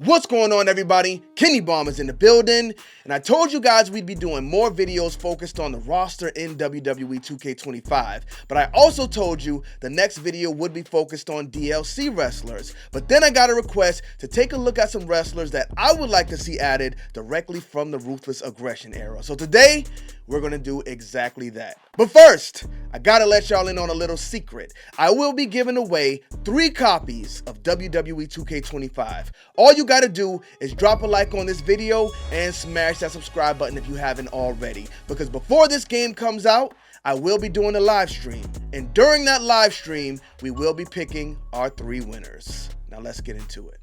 What's going on, everybody? Kennybomb is in the building, and I told you guys we'd be doing more videos focused on the roster in WWE 2K25, but I also told you the next video would be focused on DLC wrestlers. But then I got a request to take a look at some wrestlers that I would like to see added directly from the Ruthless Aggression era. So today, we're gonna do exactly that. But first, I gotta let y'all in on a little secret. I will be giving away 3 copies of WWE 2K25. All you gotta do is drop a like on this video and smash that subscribe button if you haven't already. Because before this game comes out, I will be doing a live stream. And during that live stream, we will be picking our 3 winners. Now let's get into it.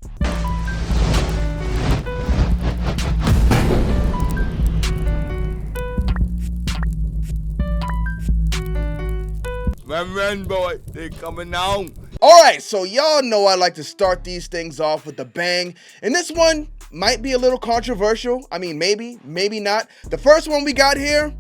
Run, boy, they coming on. Alright, so y'all know I like to start these things off with a bang, and this one might be a little controversial. I mean, maybe not. The first one we got here,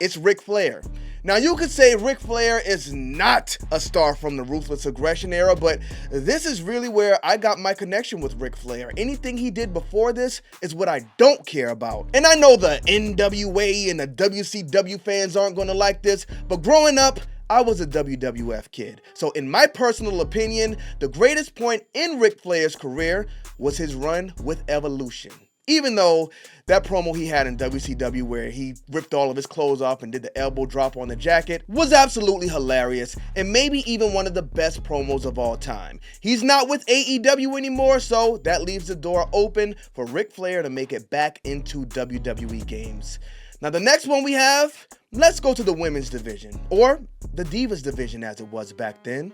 it's Ric Flair. Now, you could say Ric Flair is not a star from the Ruthless Aggression era, but this is really where I got my connection with Ric Flair. Anything he did before this is what I don't care about. And I know the NWA and the WCW fans aren't going to like this, but growing up, I was a WWF kid. So in my personal opinion, the greatest point in Ric Flair's career was his run with Evolution. Even though that promo he had in WCW where he ripped all of his clothes off and did the elbow drop on the jacket was absolutely hilarious and maybe even one of the best promos of all time. He's not with AEW anymore, so that leaves the door open for Ric Flair to make it back into WWE games. Now the next one we have, let's go to the women's division, or the Divas division as it was back then.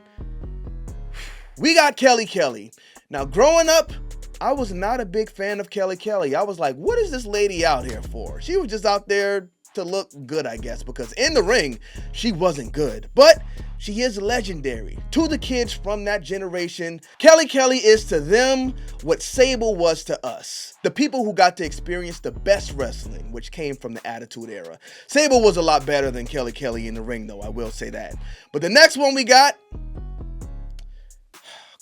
We got Kelly. Now growing up, I was not a big fan of Kelly. I was like, what is this lady out here for? She was just out there to look good, I guess, because in the ring, she wasn't good. But she is legendary. To the kids from that generation, Kelly is to them what Sable was to us. The people who got to experience the best wrestling, which came from the Attitude Era. Sable was a lot better than Kelly in the ring, though, I will say that. But the next one we got,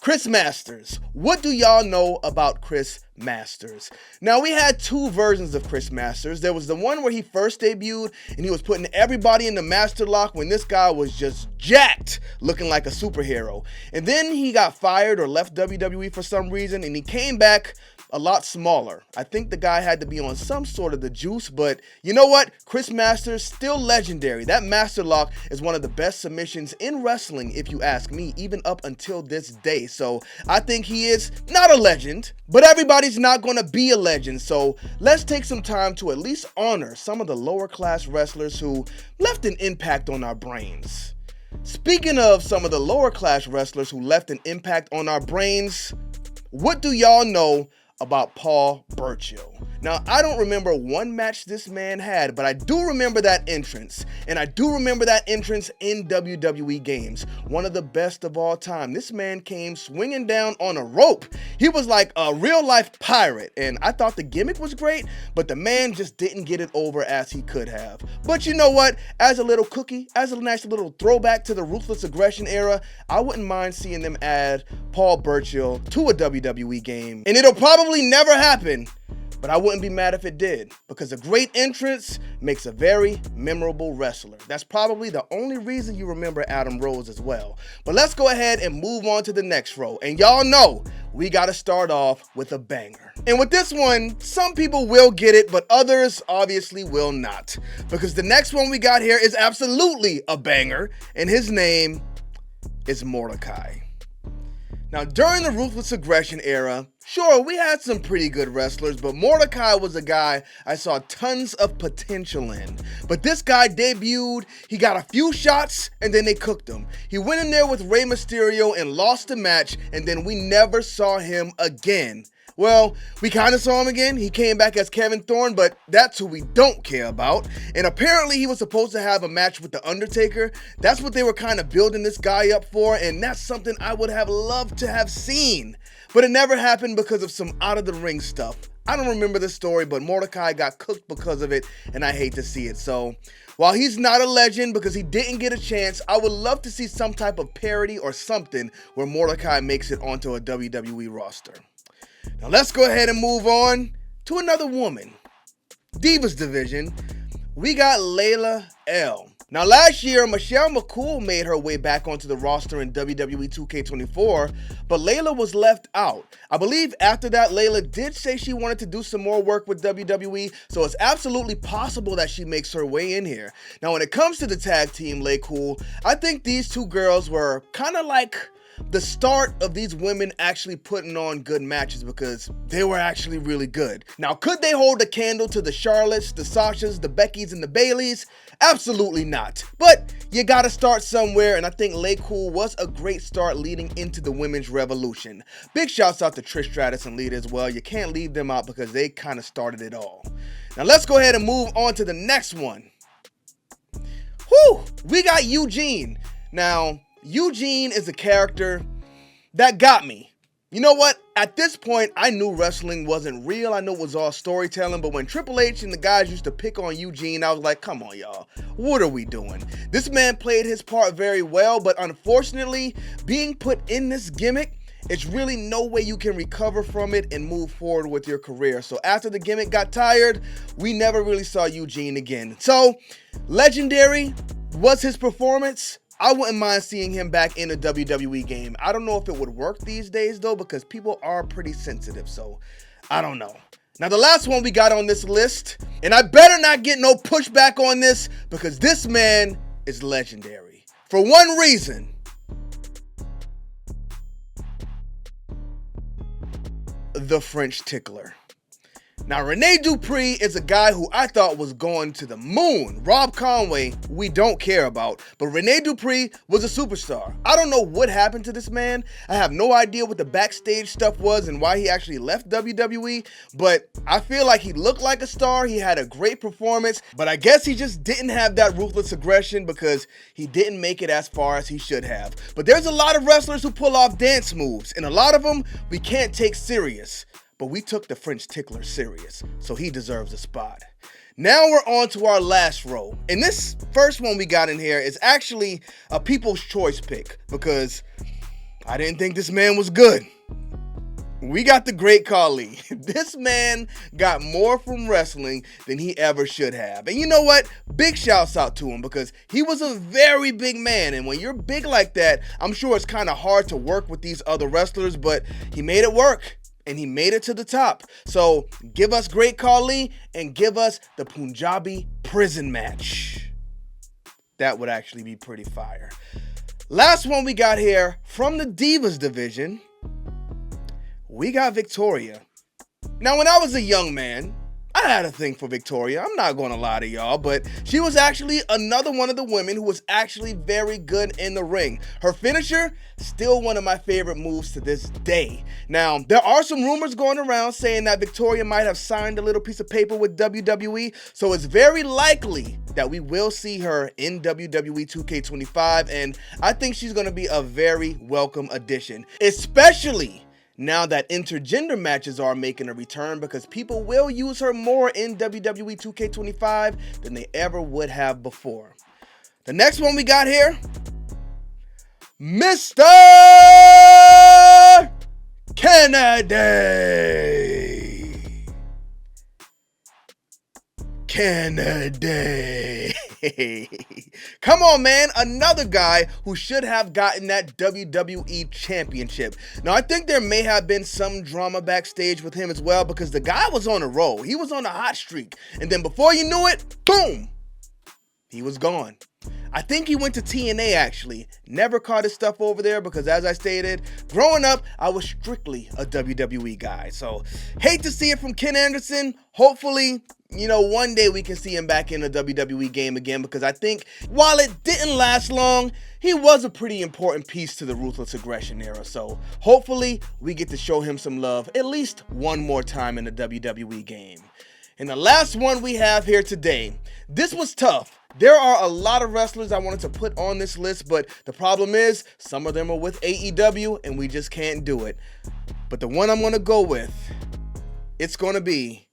Chris Masters. What do y'all know about Chris Masters? Now, we had 2 versions of Chris Masters. There was the one where he first debuted and he was putting everybody in the master lock when this guy was just jacked, looking like a superhero. And then he got fired or left WWE for some reason and he came back a lot smaller. I think the guy had to be on some sort of the juice, but you know what? Chris Masters, still legendary. That master lock is one of the best submissions in wrestling, if you ask me, even up until this day. So I think he is not a legend, but everybody's not going to be a legend. So let's take some time to at least honor some of the lower class wrestlers who left an impact on our brains. Speaking of some of the lower class wrestlers who left an impact on our brains, what do y'all know about Paul Burchill? Now, I don't remember one match this man had, but I do remember that entrance. And I do remember that entrance in WWE games. One of the best of all time. This man came swinging down on a rope. He was like a real-life pirate. And I thought the gimmick was great, but the man just didn't get it over as he could have. But you know what? As a little cookie, as a nice little throwback to the Ruthless Aggression era, I wouldn't mind seeing them add Paul Burchill to a WWE game. And it'll probably never happen, but I wouldn't be mad if it did, because a great entrance makes a very memorable wrestler. That's probably the only reason you remember Adam Rose as well. But let's go ahead and move on to the next row. And y'all know we got to start off with a banger. And with this one, some people will get it, but others obviously will not. Because the next one we got here is absolutely a banger, and his name is Mordecai. Now, during the Ruthless Aggression era, sure, we had some pretty good wrestlers, but Mordecai was a guy I saw tons of potential in. But this guy debuted, he got a few shots, and then they cooked him. He went in there with Rey Mysterio and lost the match, and then we never saw him again. Well, we kind of saw him again. He came back as Kevin Thorne, but that's who we don't care about. And apparently he was supposed to have a match with The Undertaker. That's what they were kind of building this guy up for, and that's something I would have loved to have seen. But it never happened because of some out-of-the-ring stuff. I don't remember the story, but Mordecai got cooked because of it, and I hate to see it. So, while he's not a legend because he didn't get a chance, I would love to see some type of parody or something where Mordecai makes it onto a WWE roster. Now let's go ahead and move on to another woman. Divas division, we got Layla L. Now last year, Michelle McCool made her way back onto the roster in WWE 2K24, but Layla was left out. I believe after that, Layla did say she wanted to do some more work with WWE, so it's absolutely possible that she makes her way in here. Now when it comes to the tag team, Lay Cool, I think these two girls were kind of like the start of these women actually putting on good matches because they were actually really good. Now, could they hold a candle to the Charlottes, the Sashas, the Beckys, and the Baileys? Absolutely not. But you gotta start somewhere, and I think Lay Cool was a great start leading into the women's revolution. Big shouts out to Trish Stratus and Lita as well. You can't leave them out because they kind of started it all. Now, let's go ahead and move on to the next one. Whew, we got Eugene. Now, Eugene is a character that got me. You know what? At this point, I knew wrestling wasn't real. I knew it was all storytelling, but when Triple H and the guys used to pick on Eugene, I was like, come on, y'all. What are we doing? This man played his part very well, but unfortunately, being put in this gimmick, it's really no way you can recover from it and move forward with your career. So after the gimmick got tired, we never really saw Eugene again. So, legendary was his performance. I wouldn't mind seeing him back in a WWE game. I don't know if it would work these days though, because people are pretty sensitive, so I don't know. Now the last one we got on this list, and I better not get no pushback on this because this man is legendary. For one reason. The French Tickler. Now, Rene Dupree is a guy who I thought was going to the moon. Rob Conway, we don't care about, but Rene Dupree was a superstar. I don't know what happened to this man. I have no idea what the backstage stuff was and why he actually left WWE, but I feel like he looked like a star. He had a great performance, but I guess he just didn't have that ruthless aggression because he didn't make it as far as he should have. But there's a lot of wrestlers who pull off dance moves, and a lot of them we can't take serious. But we took the French Tickler serious, so he deserves a spot. Now we're on to our last row. And this first one we got in here is actually a People's Choice pick because I didn't think this man was good. We got the Great Khali. This man got more from wrestling than he ever should have. And you know what? Big shouts out to him because he was a very big man. And when you're big like that, I'm sure it's kind of hard to work with these other wrestlers, but he made it work. And he made it to the top. So give us Great Khali and give us the Punjabi prison match. That would actually be pretty fire. Last one we got here from the Divas division. We got Victoria. Now, when I was a young man, I had a thing for Victoria. I'm not going to lie to y'all, but she was actually another one of the women who was actually very good in the ring. Her finisher, still one of my favorite moves to this day. Now, there are some rumors going around saying that Victoria might have signed a little piece of paper with WWE, so it's very likely that we will see her in WWE 2K25, and I think she's going to be a very welcome addition, especially now that intergender matches are making a return because people will use her more in WWE 2K25 than they ever would have before. The next one we got here, Mr. Kennedy. Kennedy. Come on, man. Another guy who should have gotten that WWE championship. Now, I think there may have been some drama backstage with him as well because the guy was on a roll. He was on a hot streak. And then before you knew it, boom, he was gone. I think he went to TNA actually. Never caught his stuff over there because as I stated, growing up, I was strictly a WWE guy. So hate to see it from Ken Anderson. Hopefully, one day we can see him back in a WWE game again because I think while it didn't last long, he was a pretty important piece to the Ruthless Aggression era. So hopefully we get to show him some love at least one more time in a WWE game. And the last one we have here today, this was tough. There are a lot of wrestlers I wanted to put on this list, but the problem is some of them are with AEW and we just can't do it. But the one I'm going to go with, it's going to be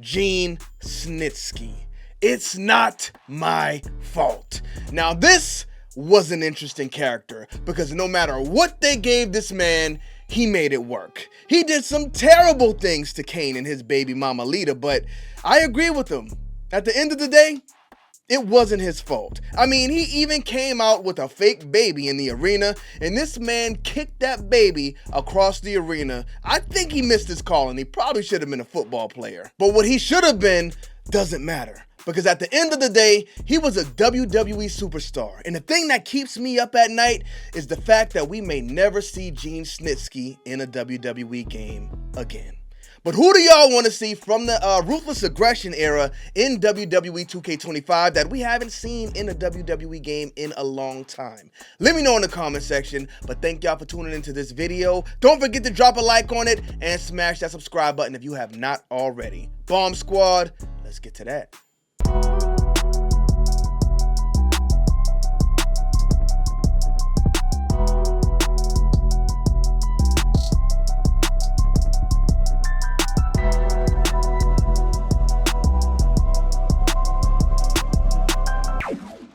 Gene Snitsky. It's not my fault. Now, this was an interesting character because no matter what they gave this man, he made it work. He did some terrible things to Kane and his baby mama Lita, but I agree with him. At the end of the day, it wasn't his fault. I mean, he even came out with a fake baby in the arena, and this man kicked that baby across the arena. I think he missed his calling. He probably should have been a football player. But what he should have been doesn't matter. Because at the end of the day, he was a WWE superstar. And the thing that keeps me up at night is the fact that we may never see Gene Snitsky in a WWE game again. But who do y'all want to see from the Ruthless Aggression era in WWE 2K25 that we haven't seen in a WWE game in a long time? Let me know in the comment section, but thank y'all for tuning into this video. Don't forget to drop a like on it and smash that subscribe button if you have not already. Bomb Squad, let's get to that.